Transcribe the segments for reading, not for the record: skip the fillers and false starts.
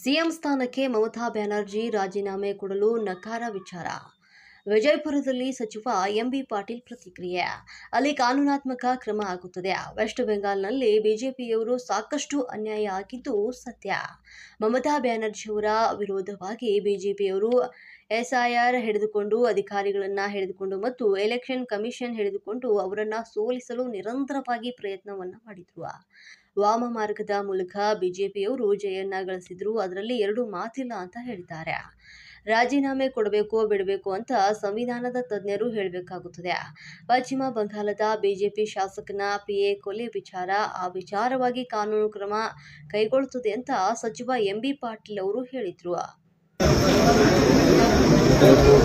CM ಸ್ಥಾನಕ್ಕೆ ಮಮತಾ ಬ್ಯಾನರ್ಜಿ ರಾಜೀನಾಮೆ ಕೊಡಲು ನಕಾರ ವಿಚಾರ. ವಿಜಯಪುರದಲ್ಲಿ ಸಚಿವ ಎಂಬಿ ಪಾಟೀಲ್ ಪ್ರತಿಕ್ರಿಯೆ. ಅಲ್ಲಿ ಕಾನೂನಾತ್ಮಕ ಕ್ರಮ ಆಗುತ್ತದೆ. ವೆಸ್ಟ್ ಬೆಂಗಾಲ್ನಲ್ಲಿ ಬಿಜೆಪಿಯವರು ಸಾಕಷ್ಟು ಅನ್ಯಾಯ ಆಗಿದ್ದು ಸತ್ಯ. ಮಮತಾ ಬ್ಯಾನರ್ಜಿಯವರ ವಿರೋಧವಾಗಿ ಬಿಜೆಪಿಯವರು ಎಸ್ಐಆರ್ ಹಿಡಿದುಕೊಂಡು, ಅಧಿಕಾರಿಗಳನ್ನ ಹಿಡಿದುಕೊಂಡು ಮತ್ತು ಎಲೆಕ್ಷನ್ ಕಮಿಷನ್ ಹಿಡಿದುಕೊಂಡು ಅವರನ್ನ ಸೋಲಿಸಲು ನಿರಂತರವಾಗಿ ಪ್ರಯತ್ನವನ್ನ ಮಾಡಿದ್ರು. ವಾಮ ಮಾರ್ಗದ ಮೂಲಕ ಬಿಜೆಪಿಯವರು ಜಯನ್ನ ಗಳಿಸಿದ್ರು. ಅದರಲ್ಲಿ ಎರಡು ಮಾತಿಲ್ಲ ಅಂತ ಹೇಳಿದ್ದಾರೆ. ರಾಜೀನಾಮೆ ಕೊಡಬೇಕು ಬಿಡಬೇಕು ಅಂತ ಸಂವಿಧಾನದ ತಜ್ಞರು ಹೇಳಬೇಕಾಗುತ್ತದೆ. ಪಶ್ಚಿಮ ಬಂಗಾಳದ ಬಿಜೆಪಿ ಶಾಸಕನ ಪಿಎ ಕೊಲೆ ವಿಚಾರ, ಆ ವಿಚಾರವಾಗಿ ಕಾನೂನು ಕ್ರಮ ಕೈಗೊಳ್ಳುತ್ತದೆ ಅಂತ ಸಚಿವ ಎಂಬಿ ಪಾಟೀಲ್ ಅವರು ಹೇಳಿದ್ರು.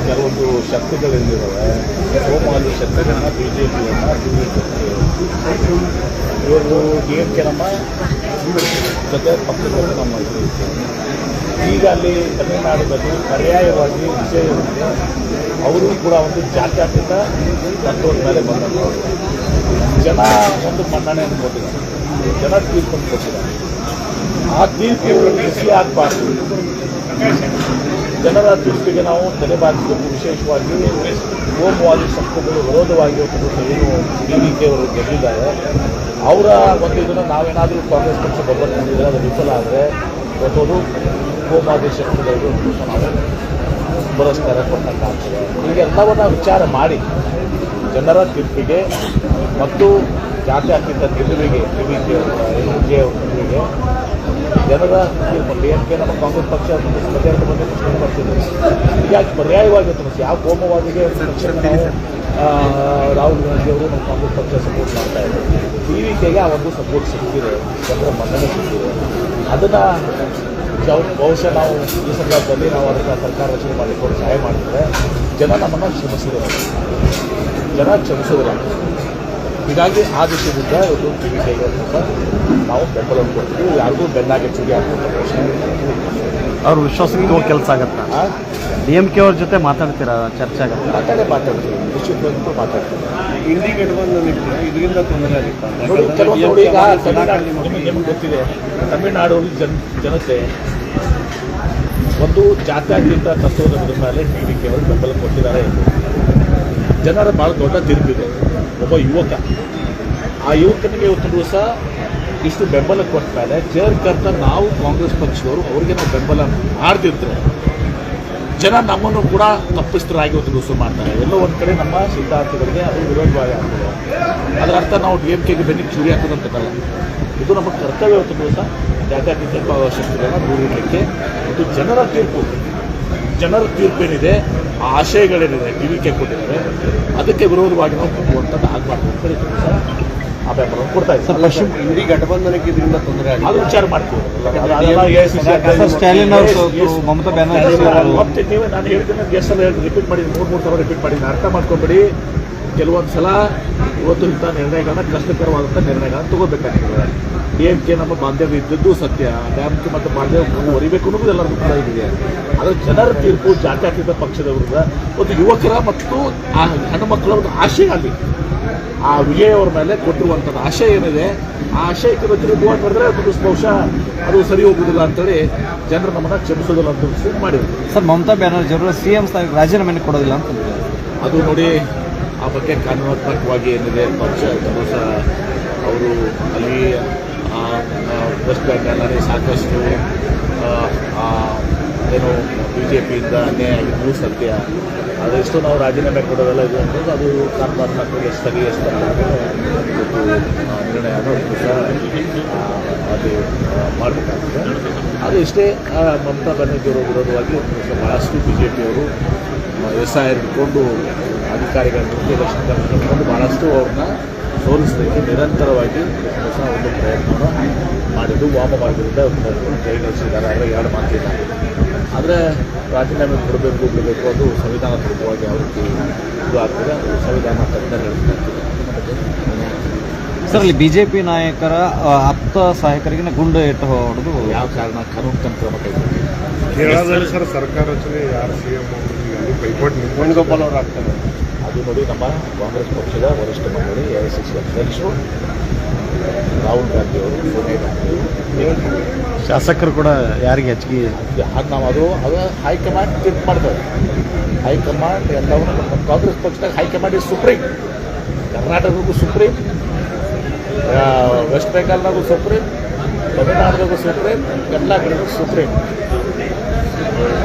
ಕೆಲವೊಂದು ಶಕ್ತಿಗಳಿದ್ದಾವೆ, ಸೋಮಾಲಿ ಶಕ್ತಿಗಳನ್ನ ಬಿಜೆಪಿಯನ್ನ ಇವರು ಡಿಎಂಕೆ ನಮ್ಮ ಜೊತೆ ಪಕ್ಷದಲ್ಲಿ ನಮ್ಮ ಈಗ ಅಲ್ಲಿ ತಮಿಳುನಾಡಿನಲ್ಲಿ ಪರ್ಯಾಯವಾಗಿ ವಿಷಯವಿದೆ. ಅವರು ಕೂಡ ಒಂದು ಜಾತ್ಯತೀತ ತತ್ವದ ಮೇಲೆ ಬಂದರು. ಜನ ಒಂದು ಮನ್ನಣೆಯನ್ನು ಕೊಟ್ಟಿದ್ದಾರೆ, ಜನ ತೀರ್ಪನ್ನು ಕೊಟ್ಟಿದ್ದಾರೆ. ಆ ತೀರ್ಪು ಬಿಸಿ ಆಗಬಾರ್ದು. ಜನರ ತೀರ್ಪಿಗೆ ನಾವು ತಲೆಬಾಗಬೇಕು. ವಿಶೇಷವಾಗಿ ಕೋಮುವಾದಿ ಶಕ್ತಿಗಳು ವಿರೋಧವಾಗಿ ಏನು ಡಿಕೆ ಅವರು ಗೆದ್ದಿದ್ದಾರೆ, ಅವರ ಒಂದು ಇದನ್ನು ನಾವೇನಾದರೂ ಕಾಂಗ್ರೆಸ್ ಪಕ್ಷ ಬಹುಮತ ಹೊಂದಿದ್ರೆ ಅದು ವಿಫಲ ಆದರೆ ಗೊತ್ತೋದು ಕೋಮುವಾದಿ ಶಕ್ತಿಗಳಿಗೂ ನಾವು ಪುರಸ್ಕಾರ ಕೊಟ್ಟಂತಾಗ್ತದೆ. ಹೀಗೆಲ್ಲವನ್ನ ವಿಚಾರ ಮಾಡಿ ಜನರ ತೀರ್ಪಿಗೆ ಮತ್ತು ಜಾತ್ಯತೀತ ಗೆಲುವಿಗೆ ಗೆಲುವಿಗೆ ಜನರ ತೀರ್ಪು ಡಿಎಂಕೆ ನಮ್ಮ ಕಾಂಗ್ರೆಸ್ ಪಕ್ಷ ಮಧ್ಯಾಹ್ನದ ಬಂದು ಪ್ರಶ್ನೆ ಬರ್ತಿದೆ. ಹೀಗಾಗಿ ಪರ್ಯಾಯವಾಗಿ ಸಮಸ್ಯೆ ಯಾವ ಕೋಮುವಾದಿಗೆ ಪಕ್ಷ ನಾವು ರಾಹುಲ್ ಗಾಂಧಿ ಅವರು ನಮ್ಮ ಕಾಂಗ್ರೆಸ್ ಪಕ್ಷ ಸಪೋರ್ಟ್ ಮಾಡ್ತಾ ಇದ್ದಾರೆ. ಟಿವಿಕೆಗೆ ಆ ಒಂದು ಸಪೋರ್ಟ್ ಸಿಗ್ತಿದೆ, ಜನರ ಮನ್ನಣೆ ಸಿಗ್ತಿದೆ. ಅದನ್ನು ಬಹುಶಃ ನಾವು ಈ ಸಂದರ್ಭದಲ್ಲಿ ನಾವು ಅದನ್ನು ಸರ್ಕಾರ ರಚನೆ ಮಾಡಿಕೊಂಡು ಸಹಾಯ ಮಾಡಿದರೆ ಜನ ನಮ್ಮನ್ನು ಕ್ಷಮಿಸೋದಿಲ್ಲ. ಹೀಗಾಗಿ ಆ ದಿಶೆಯಿಂದ ಇವತ್ತು ಟಿವಿಕೆಗೆ ನಾವು ಬೆಂಬಲ ಕೊಡ್ತೀವಿ. ಯಾರಿಗೂ ಬೆನ್ನಾಗೆ ಚೂರಿ ಹಾಕುವಂಥ ಪ್ರಶ್ನೆ ಅವ್ರ ವಿಶ್ವಾಸಕ್ಕೆ ಕೆಲಸ ಆಗತ್ತಾ? ಡಿಎಂಕೆ ಅವ್ರ ಜೊತೆ ಮಾತಾಡ್ತೀರಾ? ಚರ್ಚೆ ಆಗುತ್ತೆ? ಮಾತಾಡ್ತೀವಿ, ನಿಶ್ಚಿತವಾಗಿಯೂ ಮಾತಾಡ್ತೀವಿ. ಇದರಿಂದ ತೊಂದರೆ ನಿಮ್ಗೆ ಗೊತ್ತಿದೆ, ತಮಿಳುನಾಡು ಜನತೆ ಒಂದು ಜಾತ್ಯತೀತ ತತ್ವದ ಮೇಲೆ ಟಿವಿಕೆ ಅವರು ಬೆಂಬಲ ಕೊಟ್ಟಿದ್ದಾರೆ ಎಂದು ಜನರ ಭಾಳ ದೊಡ್ಡ ತೀರ್ಪಿದೆ. ಒಬ್ಬ ಯುವಕ, ಆ ಯುವಕನಿಗೆ ಇವತ್ತು ದಿವಸ ಇಷ್ಟು ಬೆಂಬಲ ಕೊಟ್ಟ ಮೇಲೆ ಜಯಕರ್ತ ನಾವು ಕಾಂಗ್ರೆಸ್ ಪಕ್ಷದವರು ಅವರಿಗೆ ನಾವು ಬೆಂಬಲ ಮಾಡ್ತಿದ್ರೆ ಜನ ನಮ್ಮನ್ನು ಕೂಡ ತಪ್ಪಿಸ್ತರಾಗಿ ಒಂದು ದಿವಸ ಮಾಡ್ತಾರೆ. ಎಲ್ಲೋ ಒಂದು ಕಡೆ ನಮ್ಮ ಸಿದ್ಧಾಂತಗಳಿಗೆ ಅದು ವಿರೋಧವಾಗಿ ಆಗ್ತದೆ. ಅದರ ಅರ್ಥ ನಾವು ಡಿಎಂಕೆಗೆ ಬೆನ್ನಿಗೆ ಚೂರಿ ಹಾಕೋದಂತಲ್ಲ. ಇದು ನಮ್ಮ ಕರ್ತವ್ಯ. ಒಂದು ದಿವಸ ಜಾತ್ಯತೀತ ಶಕ್ತಿಗಳನ್ನು ದೂರಲಿಕ್ಕೆ ಮತ್ತು ಜನರ ತೀರ್ಪೇನಿದೆ, ಆ ಆಶಯಗಳೇನಿದೆ ಟಿವಿಕೆ ಕೊಟ್ಟಿದ್ದಾರೆ, ಅದಕ್ಕೆ ವಿರೋಧವಾಗಿ ನಾವು ಹೋಗುವಂಥದ್ದು ಆಗಬಾರ್ದು ಅಂತ ಹೇಳಿ ಆ ಬೆಂಬಲವನ್ನು ಕೊಡ್ತಾ ಇದ್ದಾರೆ. ಸರ್, ಇಂಡಿ ಗಠಬಂಧನಕ್ಕೆ ಇದರಿಂದ ತೊಂದರೆ ಆಗಿದೆ, ಅದು ವಿಚಾರ ಮಾಡ್ತೀವಿ. ಸ್ಟಾಲಿನ್ ಅವರು ಮಮತಾ ಬ್ಯಾನರ್ಜಿ ಮತ್ತೆ ನೀವೇ ನಾನು ಹೇಳಿದ್ದೇನೆ, ಎಷ್ಟು ರಿಪೀಟ್ ಮಾಡಿ 3 ಸಲ ರಿಪೀಟ್ ಮಾಡಿ. ಅರ್ಥ ಮಾಡ್ಕೊಂಬಿಡಿ. ಕೆಲವೊಂದು ಸಲ ಇವತ್ತು ಇಂಥ ನಿರ್ಣಯಗಳನ್ನ ಕಷ್ಟಕರವಾದಂಥ ನಿರ್ಣಯಗಳನ್ನ ತಗೋಬೇಕಾಗ್ತದೆ. ಡಿಎಂಕೆ ನಮ್ಮ ಬಾಂಧವ್ಯ ಇದ್ದದ್ದು ಸತ್ಯ, ಡಿಎಂಕೆ ಮತ್ತು ಬಾಂಧವ್ಯ ಮುಂದುವರಿಬೇಕು ಅನ್ನೋದು ಎಲ್ಲರಿಗೂ ಕೂಡ ಇದೆ. ಆದರೆ ಜನರ ತೀರ್ಪು ಜಾತ್ಯತೀತ ಪಕ್ಷದ ವಿರುದ್ಧ ಒಂದು ಯುವಕರ ಮತ್ತು ಆ ಹೆಣ್ಣು ಮಕ್ಕಳ ಒಂದು ಆಶಯ ಅಲ್ಲಿ ಆ ವಿಜಯ್ ಅವರ ಮೇಲೆ ಕೊಟ್ಟಿರುವಂಥದ್ದು ಆಶಯ ಏನಿದೆ, ಆ ಆಶಯಕ್ಕೆ ವಿರುದ್ಧವಾಗಿ ಮಾಡಿದ್ರೆ ಅದು ಬಹುಶಃ ಅದು ಸರಿ ಹೋಗುವುದಿಲ್ಲ ಅಂತೇಳಿ ಜನರು ನಮ್ಮನ್ನು ಕ್ಷಮಿಸೋದಿಲ್ಲ ಅಂತ ಮಾಡಿದ್ರು. ಸರ್, ಮಮತಾ ಬ್ಯಾನರ್ಜಿ ಅವರು ಸಿಎಂ ಸ್ಥಾನಕ್ಕೆ ರಾಜೀನಾಮೆ ಕೊಡೋದಿಲ್ಲ ಅಂತ ಅದು ನೋಡಿ, ಆ ಬಗ್ಗೆ ಕಾನೂನಾತ್ಮಕವಾಗಿ ಏನಿದೆ ಪಕ್ಷ ಸಹ ಅವರು ಅಲ್ಲಿ ವೆಸ್ಟ್ ಬೆಂಗಾಲ್ನಲ್ಲಿ ಸಾಕಷ್ಟು ಏನು ಬಿಜೆಪಿಯಿಂದ ಅನ್ಯಾಯ ಆಗಿದ್ದು ಸತ್ಯ. ಅದೆಷ್ಟು ನಾವು ರಾಜೀನಾಮೆ ಕೊಡೋದಲ್ಲ ಇದು ಅನ್ನೋದು ಅದು ಕಾನೂನಾತ್ಮಕವಾಗಿ ಎಷ್ಟು ಸರಿ ಎಷ್ಟು ನಿರ್ಣಯ ಅನ್ನೋದು ಸಹ ಅದು ಮಾಡಬೇಕಾಗ್ತದೆ. ಅದು ಇಷ್ಟೇ ಮಮತಾ ಬ್ಯಾನರ್ಜಿಯವರ ವಿರೋಧವಾಗಿ ಭಾಳಷ್ಟು ಬಿಜೆಪಿಯವರು ಎಸ್ಐಆರ್ ಇಟ್ಕೊಂಡು ಅಧಿಕಾರಿಗಳನ್ನು ಎಲೆಕ್ಷನ್ ಕಮಿಷನ್ ಭಾಳಷ್ಟು ಅವ್ರನ್ನ ಸೋಲಿಸಲಿಕ್ಕೆ ನಿರಂತರವಾಗಿ ಹೊಸ ಒಂದು ಪ್ರಯತ್ನವನ್ನು ಮಾಡಿದ್ದು ವಾಮವಾಗಿದ್ದ ಜಯಗಳಿಸಿದ್ದಾರೆ. ಅದರ ಎರಡು ಮಾತಿಲ್ಲ. ಆದರೆ ರಾಜೀನಾಮೆ ಕೊಡಬೇಕು ಬಿಡಬೇಕು ಅದು ಸಂವಿಧಾನಾತ್ಮಕವಾಗಿ ಯಾವ ರೀತಿ ಇದು ಆಗ್ತದೆ, ಅದು ಸಂವಿಧಾನ ತಜ್ಞರು ಹೇಳ್ಬೇಕಾಗ್ತದೆ. ಸರ್, ಅಲ್ಲಿ ಬಿಜೆಪಿ ನಾಯಕರ ಆಪ್ತ ಸಹಾಯಕರಿಗೆ ಗುಂಡು ಇಟ್ಟು ಹೊಡೆದು ಯಾವ ಕಾರಣ ಕಾನೂನು ಕ್ರಮ ಕೈಗೊಂಡಿದೆ? ಕೇರಳದಲ್ಲಿ ಸರ್ ಸರ್ಕಾರ ರಚನೆ ಯಾರು ಸಿಎಂ ಪೈಪೋಟಿ ವೇಣುಗೋಪಾಲ್ ಅವರು ಆಗ್ತಾರೆ. ಅದು ನೋಡಿ, ನಮ್ಮ ಕಾಂಗ್ರೆಸ್ ಪಕ್ಷದ ವರಿಷ್ಠ ಮಂಡಳಿ AICC ಅಧ್ಯಕ್ಷರು ರಾಹುಲ್ ಗಾಂಧಿ ಅವರು, ಸೋನಿಯಾ ಗಾಂಧಿ. ಶಾಸಕರು ಕೂಡ ಯಾರಿಗೆ ಹೆಚ್ಚಿಗೆ ಅದು ನಾವು ಅದು ಹೈಕಮಾಂಡ್ ತೀರ್ಪು ಮಾಡ್ತೇವೆ. ಹೈಕಮಾಂಡ್ ಎಲ್ಲವನ್ನು ನಮ್ಮ ಕಾಂಗ್ರೆಸ್ ಪಕ್ಷದಾಗ ಹೈಕಮಾಂಡ್ ಇಸ್ ಸುಪ್ರೀಂ. ಕರ್ನಾಟಕಕ್ಕೂ ಸುಪ್ರೀಂ, ವೆಸ್ಟ್ ಬೆಂಗಾಲ್ನಾಗೂ ಸುಪ್ರೀಂ, ತಮಿಳುನಾಡಿನಾಗೂ ಸುಪ್ರೀಂ, ಎಲ್ಲ ಕಡೆಗೂ ಸುಪ್ರೀಂ.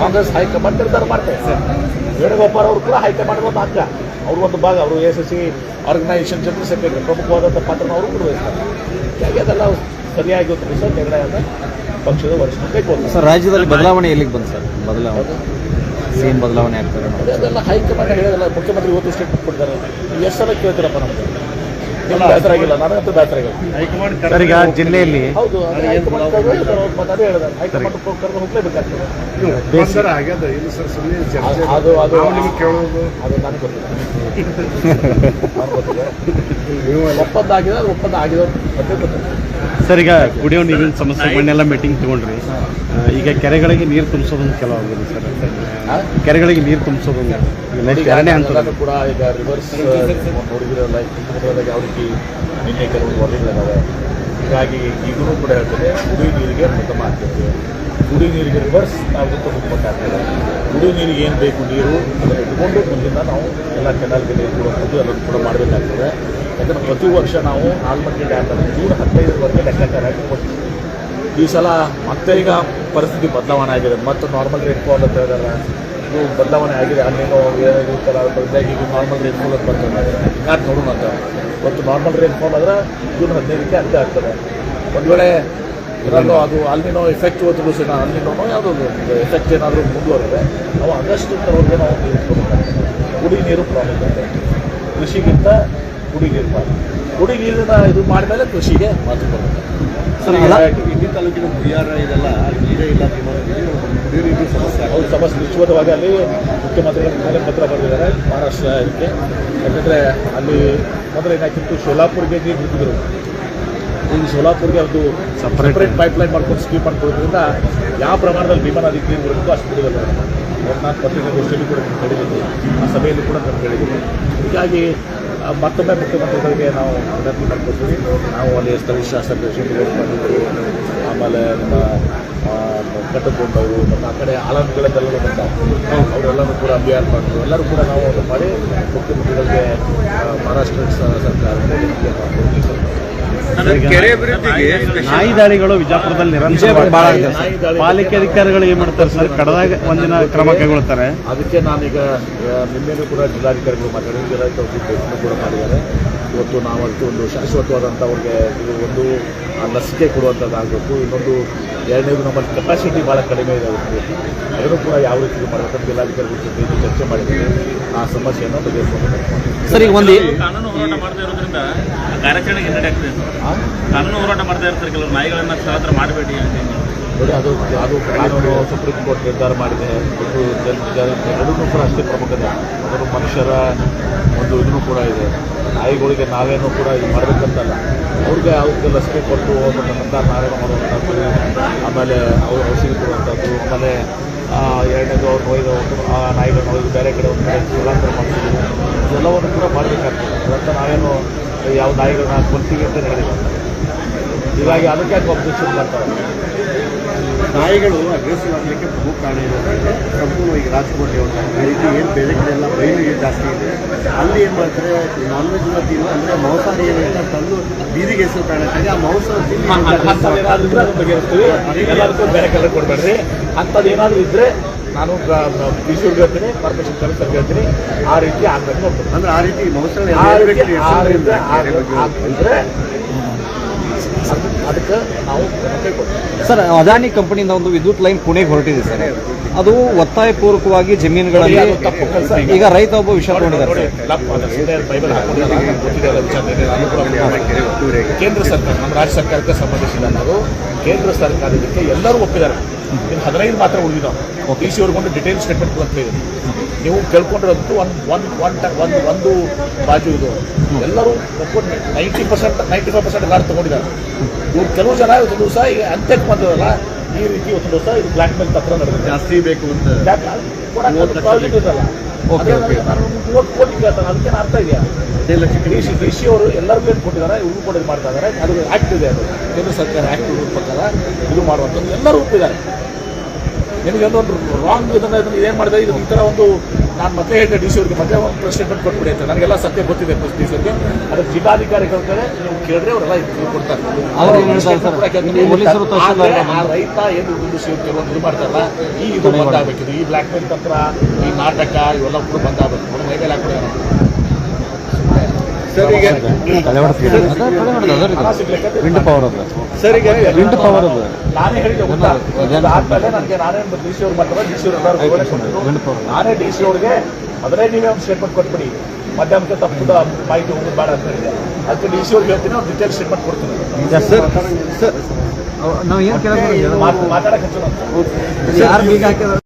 ಕಾಂಗ್ರೆಸ್ ಹೈಕಮಾಂಡ್ ನಿರ್ಧಾರ ಮಾಡ್ತಾರೆ. ವೇಣುಗೋಪಾಲ್ ಅವರು ಕೂಡ ಹೈಕಮಾಂಡ್ ಒಂದು ಅಂಗ, ಅವರು ಒಂದು ಭಾಗ. ಅವರು ACC ಆರ್ಗನೈಸೇಷನ್ ಜನರಲ್ ಸೆಕ್ರೆಟರಿ, ಪ್ರಮುಖವಾದಂಥ ಪಾತ್ರನ ಅವರು ಕೂಡ ವಹಿಸ್ತಾರೆ. ಹೀಗಾಗಿ ಅದೆಲ್ಲ ಸರಿಯಾಗಿ ಸರ್ ನಿರ್ಣಯ ಪಕ್ಷದ ವರಿಷ್ಠರಿಗೆ ಕೊಡ್ತಾರೆ. ಸರ್, ರಾಜ್ಯದಲ್ಲಿ ಬದಲಾವಣೆ ಎಲ್ಲಿಗೆ ಬಂತು ಸರ್? ಬದಲಾವಣೆ CM ಬದಲಾವಣೆ ಆಗ್ತಾರೆ. ಅದೆಲ್ಲ ಹೈಕಮಾಂಡ್ ಹೇಳಿದಲ್ಲ. ಮುಖ್ಯಮಂತ್ರಿ ಇವತ್ತು ಸ್ಟೇಟ್ಮೆಂಟ್ ಕೊಡ್ತಾರೆ. ಎಷ್ಟು ಸಲ ಕೇಳ್ತೀರಪ್ಪ ನಮ್ಗೆ? ಬೇಸರ ಆಗಿಲ್ಲ, ನನಗಂತೂ ಬೇಸರ ಆಗಿಲ್ಲ. ಸರ್, ಈಗ ಜಿಲ್ಲೆಯಲ್ಲಿ ಹೌದು, ಹೈಕಮಾಂಡ್ ಅದೇ ಹೇಳಿದ, ಹೈಕಮಾಂಡ್ ಕರ್ಕೊಂಡು ಹೋಗ್ಲೇಬೇಕಾಗ್ತದೆ. ಬೇಸರ ಆಗ್ಯದ ಇಲ್ಲ ಸರ್, ಸುಮ್ಮನೆ ಚರ್ಚೆ ಅದು ಅದು ನಾವು ನಿಮ್ಗೆ ಕೇಳೋದು ಅದು ನನಗೆ ಗೊತ್ತಿಲ್ಲ. ನನಗೆ ಗೊತ್ತಿಲ್ಲ. ಒಪ್ಪಂದ ಆಗಿದೆ, ಅದು ಒಪ್ಪಂದ ಆಗಿದೆ ಮತ್ತೆ ಗೊತ್ತಿಲ್ಲ. ಸರ್, ಈಗ ಕುಡಿಯೋ ನೀರಿನ ಸಮಸ್ಯೆ ಮಣ್ಣೆಲ್ಲ ಮೀಟಿಂಗ್ ತಗೊಂಡ್ರಿ. ಈಗ ಕೆರೆಗಳಿಗೆ ನೀರು ತುಂಬಿಸೋದೊಂದು ಕೆಲವಾಗಿದೆ ಸರ್. ಕೆರೆಗಳಿಗೆ ನೀರು ತುಂಬಿಸೋದೊಂದು ಎರಡನೇ ಹಂತ ಎಲ್ಲರೂ ಕೂಡ ಈಗ ರಿವರ್ಸ್ ನೋಡಿದಿರಲ್ಲ. ಸಮುದ್ರದಾಗ ಯಾವ ರೀತಿ ನಿನ್ನೆ ಕೆಲವೊಂದು ವರದಿಗಳಿದ್ದಾವೆ. ಹೀಗಾಗಿ ಈಗಲೂ ಕೂಡ ಹೇಳ್ತೇನೆ, ಕುಡಿ ನೀರಿಗೆ ಪ್ರಥಮ ಆಗ್ತದೆ. ಕುಡಿ ನೀರಿಗೆ ರಿವರ್ಸ್ ನಾವು ಹುಡುಕೊಂಡಾಗ್ತದೆ. ಕುಡಿ ನೀರಿಗೆ ಏನು ಬೇಕು ನೀರು ಅದನ್ನು ಇಟ್ಕೊಂಡು ಮುಂದಿನ ನಾವು ಎಲ್ಲ ಕೆನಾಲ್ಗೆ ನೀರು ಕೊಡುವಂಥದ್ದು ಎಲ್ಲರೂ ಕೂಡ ಮಾಡಬೇಕಾಗ್ತದೆ. ಯಾಕಂದರೆ ಪ್ರತಿ ವರ್ಷ ನಾವು ಆಲ್ಮಟ್ಟಿ ಡ್ಯಾಮಲ್ಲಿ ಜೂನ್ 15ರವರೆಗೆ ಲೆಕ್ಕಾಚಾರ ಹಾಕಿಕೊಡ್ತೀವಿ. ಈ ಸಲ ಮತ್ತೆ ಈಗ ಪರಿಸ್ಥಿತಿ ಬದಲಾವಣೆ ಆಗಿದೆ. ಮತ್ತು ನಾರ್ಮಲ್ ರೇನ್ಫಾಲ್ ಅಂತ ಹೇಳಿದಾರೆ, ಇದು ಬದಲಾವಣೆ ಆಗಿದೆ. ಅಲ್ಲೇನೋ ಏನಿರುತ್ತಲ್ಲ ಬದಲಾಗಿ ಈಗ ನಾರ್ಮಲ್ ರೇನ್ಫಾಲ್ ಅಂತ ಬರ್ತದೆ. ಯಾಕೆ ನೋಡೋಣ ಅಂತ. ಇವತ್ತು ನಾರ್ಮಲ್ ರೇನ್ಫಾಲ್ ಆದರೆ ಜೂನ್ 15ಕ್ಕೆ ಅಂತ್ಯ ಆಗ್ತದೆ. ಒಂದು ವೇಳೆ ಇದರಲ್ಲೂ ಅದು ಅಲ್ಲಿನೋ ಎಫೆಕ್ಟ್ ಇವತ್ತು ಸಹ ಅಲ್ಲಿನೋ ಯಾವುದೋ ಎಫೆಕ್ಟ್ ಏನಾದರೂ ಮುಂದುವರೆದ್ರೆ ನಾವು ಆಗಸ್ಟ್ವರೆಗೆ ನಾವು ನೀರು ಇಟ್ಕೋಬೇಕಾಗ್ತದೆ. ಕುಡಿ ನೀರು ಪ್ರಾಬ್ಲಮ್ ಇದೆ. ಕೃಷಿಗಿಂತ ಕುಡಿ ನೀರು ಮಾಡಿ, ಕುಡಿ ನೀರಿನ ಇದು ಮಾಡಿದ್ಮೇಲೆ ಕೃಷಿಗೆ ಮಾತು ಬರುತ್ತೆ. ಸರ್, ಇಡೀ ತಾಲೂಕಿನ ಬಿಹಾರ ಇದೆಲ್ಲ ನೀರೇ ಇಲ್ಲ, ಕುಡಿಯೋ ನೀರಿನ ಸಮಸ್ಯೆ ಅವ್ರ ಸಮಸ್ಯೆ ವಿಶ್ವದವಾಗಿ ಅಲ್ಲಿ ಮುಖ್ಯಮಂತ್ರಿಗಳ ಮೇಲೆ ಪತ್ರ ಬರೆದಿದ್ದಾರೆ ಮಹಾರಾಷ್ಟ್ರ ಇದಕ್ಕೆ. ಯಾಕಂದರೆ ಅಲ್ಲಿ ಮೊದಲು ಏನಾಗ್ತಿತ್ತು, ಶೋಲಾಪುರ್ಗೆ ನೀರು ಬಿಟ್ಟಿದ್ರು. ಈಗ ಸೋಲಾಪುರ್ಗೆ ಅದು ಸಪ್ರೇಟ್ ಪೈಪ್ಲೈನ್ ಮಾಡ್ಕೊಂಡು ಸ್ಕೀಮ್ ಮಾಡ್ಕೊಳ್ಳೋದ್ರಿಂದ ಯಾವ ಪ್ರಮಾಣದಲ್ಲಿ ಭೀಮಾ ನದಿಗೆ ನೀರು ಬರಬೇಕು ಅಷ್ಟು ಬಿಡುಗಲ್ಲ. ನಾನು ಪತ್ರಿಕಾಗೋಷ್ಠಿಯಲ್ಲಿ ಕೂಡ ನಾನು ಹೇಳಿದ್ದೀನಿ, ಆ ಸಭೆಯಲ್ಲಿ ಕೂಡ ನಾನು ಹೇಳಿದ್ದೀನಿ. ಹೀಗಾಗಿ ಮತ್ತೊಮ್ಮೆ ಮುಖ್ಯಮಂತ್ರಿಗಳಿಗೆ ನಾವು ವಿನಂತಿ ಮಾಡ್ಕೊತೀವಿ. ನಾವು ಅಲ್ಲಿ ಸ್ಥಳೀಯ ಶಾಸಕರು ಶಿವಕುಮಾರ್ ಪಾಟೀಲ್, ಆಮೇಲೆ ನಮ್ಮ ಕಟ್ಟಕೊಂಡವರು ಮತ್ತು ಆ ಕಡೆ ಆಲಂಗಳಲ್ಲೆಲ್ಲರೂ ಬಂದ ಅವರೆಲ್ಲರೂ ಕೂಡ ಅಭಿಯಾನ ಮಾಡಿದ್ರು. ಎಲ್ಲರೂ ಕೂಡ ನಾವು ಅದು ಮಾಡಿ ಮುಖ್ಯಮಂತ್ರಿಗಳಿಗೆ ಮಹಾರಾಷ್ಟ್ರ ಸರ್ಕಾರಕ್ಕೆ ನಾಯಿ ದಾಳಿಗಳು ವಿಜಾಪುರದಲ್ಲಿ ನಿರಂತರ ಭಾಳ ಆಗಿದೆ. ಪಾಲಿಕೆ ಅಧಿಕಾರಿಗಳು ಏನು ಮಾಡ್ತಾರೆ ಸರ್? ಕಡದಾಗ ಒಂದಿನ ಕ್ರಮ ಕೈಗೊಳ್ತಾರೆ. ಅದಕ್ಕೆ ನಾನೀಗ ನಿನ್ನೆನೂ ಕೂಡ ಜಿಲ್ಲಾಧಿಕಾರಿಗಳು ಮಾತಾಡಿ ಜಿಲ್ಲಾಧಿಕಾರಿ ಭೇಟಿನೂ ಕೂಡ ಮಾಡಿದ್ದಾರೆ. ಇವತ್ತು ನಾವು ಅದಕ್ಕೆ ಒಂದು ಶಾಶ್ವತವಾದಂಥ ಅವ್ರಿಗೆ ಇದು ಒಂದು ಲಸಿಕೆ ಕೊಡುವಂಥದ್ದಾಗಬೇಕು. ಇನ್ನೊಂದು ಎರಡನೇದು ನಮ್ಮಲ್ಲಿ ಕೆಪಾಸಿಟಿ ಭಾಳ ಕಡಿಮೆ ಇದೆ. ಅದನ್ನು ಕೂಡ ಯಾವ ರೀತಿ ಮಾಡಬೇಕಂತ ಜಿಲ್ಲಾಧಿಕಾರಿಗಳ ಜೊತೆ ಚರ್ಚೆ ಮಾಡಿದ್ದೀವಿ. ಆ ಸಮಸ್ಯೆಯನ್ನು ಬಗೆಹರಿಸಬೇಕು. ಸರ್, ಈಗ ಒಂದು ಕಾನೂನು ಹೋರಾಟ ಮಾಡದೇ ಇರೋದ್ರಿಂದ ಕಾರ್ಯಾಚರಣೆಗೆ ಹಿನ್ನಡೆ ಆಗ್ತದೆ. ಕಾನೂನು ಹೋರಾಟ ಮಾಡದೇ ಇರ್ತಾರೆ ಕೆಲವರು, ನಾಯಿಗಳನ್ನ ಸ್ಥಳಾಂತರ ಮಾಡಬೇಡಿ ಅಂತ. ನೋಡಿ, ಅದು ಕಾನೂನು ಸುಪ್ರೀಂ ಕೋರ್ಟ್ ನಿರ್ಧಾರ ಮಾಡಿದೆ. ಮತ್ತು ಎರಡೂ ಕೂಡ ಅಷ್ಟೇ ಪ್ರಮುಖತೆ. ಅದನ್ನು ಮನುಷ್ಯರ ಒಂದು ಇದೂ ಕೂಡ ಇದೆ. ನಾಯಿಗಳಿಗೆ ನಾವೇನೂ ಕೂಡ ಇದು ಮಾಡಬೇಕಂತಲ್ಲ, ಅವ್ರಿಗೆ ಲಸಿಕೆ ಕೊಟ್ಟು ಮತ್ತು ನಿರ್ಧಾರ ನಾವೇನೋ ಮಾಡುವಂಥದ್ದು, ಆಮೇಲೆ ಅವ್ರು ಔಷಧಿ ಕೊಡುವಂಥದ್ದು, ಆಮೇಲೆ ಎರಡನೇದು ಅವ್ರು ನೋಯ್ದು ಆ ನಾಯಿಗಳನ್ನ ಒಯ್ದು ಬೇರೆ ಕಡೆ ಒಂದು ಕಡೆ ಸ್ಥಳಾಂತರ ಮಾಡಿಸಿದ್ರು. ಇದೆಲ್ಲವನ್ನು ಕೂಡ ಮಾಡಬೇಕಾಗ್ತದೆ. ಅದಂತ ನಾವೇನು ಯಾವ ನಾಯಿಗಳನ್ನ ಕೊಲ್ತೀವಿ ಅಂತ ಹೇಳಿಲ್ಲ. ಹೀಗಾಗಿ ಅದಕ್ಕೆ ಕಾಂಪಿಟೇಷನ್ ಮಾಡ್ತಾರೆ. ನಾಯಿಗಳು ಅಗ್ರೆಸಿವ್ ಆಗಲಿಕ್ಕೆ ಪ್ರಮುಖ ಕಾರಣ ಇರೋದ್ರಿಂದ ಸಂಪೂರ್ಣವಾಗಿ ರಾಜಕೋಟೆ ಈ ರೀತಿ ಏನು ಬೇರೆ ಕಡೆ ಎಲ್ಲ ಬಯಲಿಗೆ ಜಾಸ್ತಿ ಇದೆ. ಅಲ್ಲಿ ಏನು ಮಾಡ್ತಾರೆ, ನಾನ್ ವೆಜ್ ತಿನ್ನು ಅಂದರೆ ಮಾಂಸಾಹಾರಿ ಏನಿದೆ ತಂದು ಬೀದಿಗೆ ಎಸೋ ಕಾರಣಕ್ಕಾಗಿ ಆ ಮಾಂಸ ಏನಾದರೂ ಇದ್ರೆ ಅದನ್ನು ಬಗೆಹರಿಸ್ತೀವಿ. ಎಲ್ಲದಕ್ಕೂ ಬೇರೆ ಕಲರ್ ಕೊಡಬೇಡ್ರಿ. ಅಂಥದ್ದು ಏನಾದರೂ ಇದ್ದರೆ ನಾನು ಡಿಸಿವ್ರಿಗೆ ಹೇಳ್ತೀನಿ, ಕಾರ್ಪೊರೇಷನ್ ಕಮಿಷನ್ಗೆ ಹೇಳ್ತೀನಿ, ಆ ರೀತಿ ಆಗಬೇಕು ನೋಡ್ತೀನಿ. ಅಂದರೆ ಆ ರೀತಿ ಮಾಂಸ ಇದ್ರೆ ಅದಕ್ಕೆ ನಾವು ಸರ್, ಅದಾನಿ ಕಂಪನಿಯಿಂದ ಒಂದು ವಿದ್ಯುತ್ ಲೈನ್ ಪುಣೆಗೆ ಹೊರಟಿದೆ ಸರ್. ಅದು ಒತ್ತಾಯಪೂರ್ವಕವಾಗಿ ಜಮೀನುಗಳಲ್ಲಿ ಈಗ ರೈತ ಒಬ್ಬ ವಿಷಯ ತಗೊಂಡಿದ್ದಾರೆ. ಕೇಂದ್ರ ಸರ್ಕಾರ, ನಮ್ಮ ರಾಜ್ಯ ಸರ್ಕಾರಕ್ಕೆ ಸಂಬಂಧಿಸಿದ ಅನ್ನೋದು ಕೇಂದ್ರ ಸರ್ಕಾರ ಇದಕ್ಕೆ ಎಲ್ಲರೂ ಒಪ್ಪಿದ್ದಾರೆ. ಇನ್ನು 15 ಮಾತ್ರ ಉಳಿದಿದ್ದಾವೆ. ಡಿ ಸಿ ಅವ್ರಿಗೊಂದು ಡಿಟೇಲ್ ಸ್ಟೇಟ್ಮೆಂಟ್ ಕೊಡ್ತಿದೆ. ನೀವು ಕೇಳ್ಕೊಂಡಿರೋದು ಒಂದು ಬಾಜು ಇದು ಎಲ್ಲರೂ ಒಪ್ಕೊಂಡು 90% 95% ಗಾಡಿ ತೊಗೊಂಡಿದ್ದಾರೆ. ಇವ್ರು ಕೆಲವು ಜನ ಇವತ್ತು ದಿವಸ ಈಗ ಅಂತ್ಯಕ್ಕೆ ಬಂದದಲ್ಲ, ಈ ರೀತಿ ಒಂದು ದಿವಸ ಇದು ಬ್ಲ್ಯಾಕ್ ಮೇಲ್ ತತ್ರ ನಡೆದಿದೆ. ಜಾಸ್ತಿ ಬೇಕು ಅಂತ ಪ್ರಾಜೆಕ್ಟ್ ಇದಲ್ಲ, ಓಕೆ, ಓಕೆ. ನಾನು 30 ಕೋಟಿ ಕೇಳ್ತಾನೆ, ಅದಕ್ಕೆ ಅರ್ಥ ಇದೆಯಾ? 15 ಲಕ್ಷ ಡಿ ಸಿ ಅವರು ಎಲ್ಲರಿಗೂ ಏನು ಕೊಟ್ಟಿದ್ದಾರೆ, ಇವ್ರು ಕೂಡ ಇದು ಮಾಡ್ತಾ ಇದ್ದಾರೆ. ಅದು ಆ್ಯಕ್ಟ್ ಇದೆ, ಅದು ಕೇಂದ್ರ ಸರ್ಕಾರ ಆ್ಯಕ್ಟ್ ಪ್ರಕಾರ ಇದು ಮಾಡುವಂಥದ್ದು ಎಲ್ಲರೂ ಒಪ್ಪಿದ್ದಾರೆ. ನಿಮಗೆ ಒಂದು ರಾಂಗ್ ಇದನ್ನು ಏನು ಮಾಡಿದೆ, ಇದು ಈ ಥರ ಒಂದು ನಾನು ಮತ್ತೆ ಹೇಳಿದೆ ಡಿ ಸಿ ಅವರಿಗೆ, ಮತ್ತೆ ಒಂದು ಸ್ಟೇಟ್ಮೆಂಟ್ ಕೊಟ್ಬಿಡಿ ಅಂತ. ನನಗೆಲ್ಲ ಸತ್ಯ ಗೊತ್ತಿದೆ ಡಿ ಸಿ ಅವರಿಗೆ. ಅದರ ಜಿಲ್ಲಾಧಿಕಾರಿಗಳ ಕಡೆ ನೀವು ಕೇಳಿದ್ರೆ ಅವರೆಲ್ಲ ಇದು ಕೊಡ್ತಾರೆ. ಆ ರೈತ ಏನು ಕೆಲವೊಂದು ಇದು ಮಾಡ್ತಾರಲ್ಲ, ಈ ಇದು ಬಂದಾಗಬೇಕಿದೆ, ಈ ಬ್ಲ್ಯಾಕ್ ಮೇಲ್ ತಂತ್ರ, ಈ ನಾಟಕ ಇವೆಲ್ಲ ಕೂಡ ಬಂದಾಗಬೇಕು. ಮೈ ಮೇಲೆ ಹಾಕಿದೆ ಸರ್. ಈಗ ನಾನೇ ಹೇಳಿದೆ ಆದ್ಮೇಲೆ ನನಗೆ ನಾನೇ ಡಿ ಸಿ ಅವ್ರು ಮಾಡ್ತಾರೆ, ಡಿ ಸಿ ಅವರು ನಾನೇ ಡಿ ಸಿ ಅವ್ರಿಗೆ ಅದನ್ನೇ ನೀವೇ ಒಂದು ಸ್ಟೇಟ್ಮೆಂಟ್ ಕೊಟ್ಬಿಡಿ, ಮಧ್ಯಾಹ್ನಕ್ಕೆ ತಪ್ಪದ ಮಾಹಿತಿ ಹೋಗೋದು ಬೇಡ ಅಂತ ಹೇಳಿದೆ. ಅದಕ್ಕೆ ಡಿ ಸಿ ಅವ್ರಿಗೆ ಹೇಳ್ತೀನಿ, ಅವ್ರು ಡಿಟೇಲ್ ಸ್ಟೇಟ್ಮೆಂಟ್ ಕೊಡ್ತೀನಿ. ಸರ್ ನಾವು ಏನು ಮಾತಾಡಕ್ಕೆ